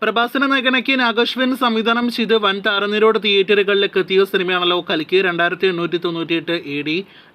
പ്രഭാസിനെ നായകനാക്കി നാഗശ്വിൻ സംവിധാനം ചെയ്ത് വൻ താരനിരോട് തിയേറ്ററുകളിലേക്ക് എത്തിയ സിനിമയാണല്ലോ കൽക്കി. 2898 AD.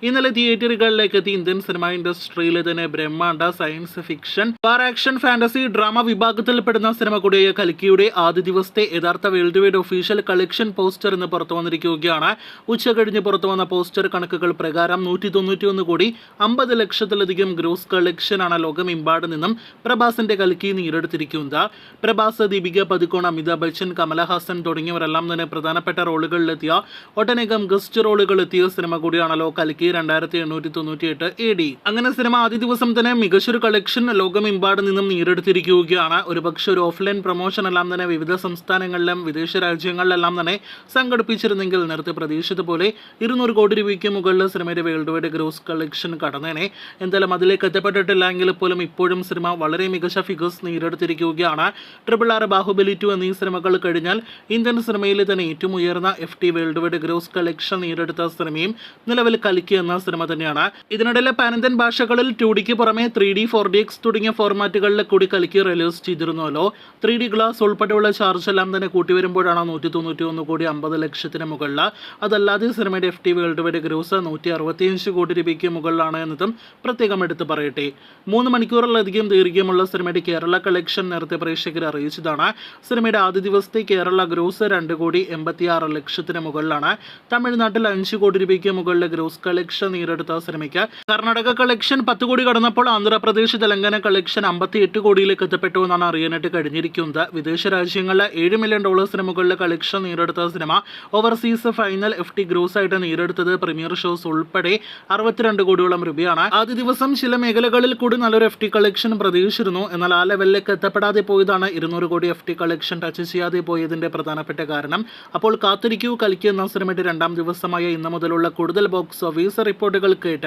ഇന്നലെ തിയേറ്ററുകളിലേക്ക് എത്തി ഇന്ത്യൻ സിനിമ ഇൻഡസ്ട്രിയിലെ തന്നെ ബ്രഹ്മാണ്ഡ സയൻസ് ഫിക്ഷൻ വാർ ആക്ഷൻ ഫാന്റസി ഡ്രാമ വിഭാഗത്തിൽപ്പെടുന്ന സിനിമ കൂടിയായ കൽക്കിയുടെ ആദ്യ ദിവസത്തെ യഥാർത്ഥ world wide official collection poster ഇന്ന് പുറത്തു വന്നിരിക്കുകയാണ്. ഉച്ച കഴിഞ്ഞ് പുറത്തു വന്ന പോസ്റ്റർ കണക്കുകൾ പ്രകാരം 191 കോടി 50 ലക്ഷത്തിലധികം ഗ്രോസ് കളക്ഷനാണ് ലോകമെമ്പാട് നിന്നും പ്രഭാസിന്റെ കൽക്കി നേടിയെടുത്തിരിക്കുന്നത്. പ്രഭാസ്, ദീപിക പദുക്കോൺ, അമിതാഭ് ബച്ചൻ, കമലഹാസൻ തുടങ്ങിയവരെല്ലാം തന്നെ പ്രധാനപ്പെട്ട റോളുകളിലെത്തിയ ഒട്ടനേകം ഗസ്റ്റ് റോളുകൾ എത്തിയ സിനിമ കൂടിയാണല്ലോ കൽക്കി 2898 AD. അങ്ങനെ സിനിമ ആദ്യ ദിവസം തന്നെ മികച്ചൊരു കളക്ഷൻ ലോകമെമ്പാട് നിന്നും നേടിയെടുത്തിരിക്കുകയാണ്. ഒരുപക്ഷെ ഒരു ഓഫ്ലൈൻ പ്രൊമോഷൻ എല്ലാം തന്നെ വിവിധ സംസ്ഥാനങ്ങളിലും വിദേശ രാജ്യങ്ങളിലെല്ലാം തന്നെ സംഘടിപ്പിച്ചിരുന്നെങ്കിൽ നേരത്തെ പ്രതീക്ഷിച്ചതുപോലെ 200 കോടി രൂപയ്ക്ക് മുകളിൽ സിനിമയുടെ വേൾഡ് വൈഡ് ഗ്രോസ് കളക്ഷൻ കടന്നേനെ. എന്തായാലും അതിലേക്ക് എത്തപ്പെട്ടിട്ടില്ല എങ്കിൽ പോലും ഇപ്പോഴും സിനിമ വളരെ മികച്ച ഫിഗേഴ്സ് നേടിയെടുത്തിരിക്കുകയാണ്. RRR, ബാഹുബലി 2 എന്നീ സിനിമകൾ കഴിഞ്ഞാൽ ഇന്ത്യൻ സിനിമയിലെ തന്നെ ഏറ്റവും ഉയർന്ന FT world wide gross collection നേടിയെടുത്ത സിനിമയും നിലവിൽ കൽക്കി എന്ന സിനിമ തന്നെയാണ്. ഇതിനിടയിലെ പാനിന്ത്യൻ ഭാഷകളിൽ 2Dക്ക് പുറമെ 3D, 4DX തുടങ്ങിയ ഫോർമാറ്റുകളിൽ കൂടി കൽക്കി റിലീസ് ചെയ്തിരുന്നല്ലോ. 3D ഗ്ലാസ് ഉൾപ്പെടെയുള്ള ചാർജ് എല്ലാം തന്നെ കൂട്ടി വരുമ്പോഴാണ് 191 കോടി 50 ലക്ഷത്തിന് മുകളിൽ. അതല്ലാതെ സിനിമയുടെ FT വേൾഡ് വൈഡ് ഗ്രോസ് 165 കോടി രൂപയ്ക്ക് മുകളിലാണ് എന്നതും പ്രത്യേകം എടുത്ത് പറയട്ടെ. 3 മണിക്കൂറിലധികം ദൈർഘ്യമുള്ള സിനിമയുടെ കേരള കളക്ഷൻ നേരത്തെ പ്രേക്ഷകരെ അറിയിച്ചതാണ്. സിനിമയുടെ ആദ്യ ദിവസത്തെ കേരള ഗ്രോസ് 2 കോടി 86 ലക്ഷത്തിന് മുകളിലാണ്. തമിഴ്നാട്ടിൽ 5 കോടി രൂപയ്ക്ക് മുകളിൽ ഗ്രോസ് കളക്ഷൻ നേടിയെടുത്ത സിനിമയ്ക്ക് കർണാടക കളക്ഷൻ 10 കോടി കടന്നപ്പോൾ ആന്ധ്രാപ്രദേശ്, തെലങ്കാന കളക്ഷൻ 58 കോടിയിലേക്ക് എത്തപ്പെട്ടു എന്നാണ് അറിയാനായിട്ട് കഴിഞ്ഞിരിക്കുന്നത്. വിദേശ രാജ്യങ്ങളിൽ $7 മില്യൺ മുകളിൽ കളക്ഷൻ നേടിയെടുത്ത cinema overseas final FT gross ആയിട്ട് നേടിയെടുത്തത് പ്രീമിയർ ഷോസ് ഉൾപ്പെടെ 62 കോടിയോളം രൂപയാണ്. ആദ്യ ദിവസം ചില മേഖലകളിൽ കൂടി നല്ലൊരു FT കളക്ഷൻ പ്രതീക്ഷിച്ചിരുന്നു. എന്നാൽ ആ ലെവലിലേക്ക് എത്തപ്പെടാതെ പോയതാണ് 200 കോടി FT കളക്ഷൻ ടച്ച് ചെയ്യാതെ പോയതിന്റെ പ്രധാനപ്പെട്ട കാരണം. അപ്പോൾ കാത്തിരിക്കൂ, കൽക്കി എന്ന സിനിമയുടെ 2ാം ദിവസമായ ഇന്ന് മുതലുള്ള കൂടുതൽ ബോക്സ് ഓഫീസ് റിപ്പോർട്ടുകൾ കേട്ട്